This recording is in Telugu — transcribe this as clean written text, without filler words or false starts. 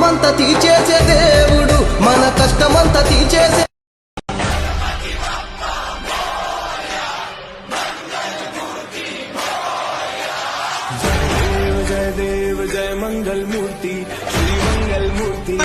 కష్టమంతా తీర్చేసే దేవుడు, మన కష్టమంతా తీర్చేసే जय देव जय मंगल मूर्ति श्री मंगल मूर्ति।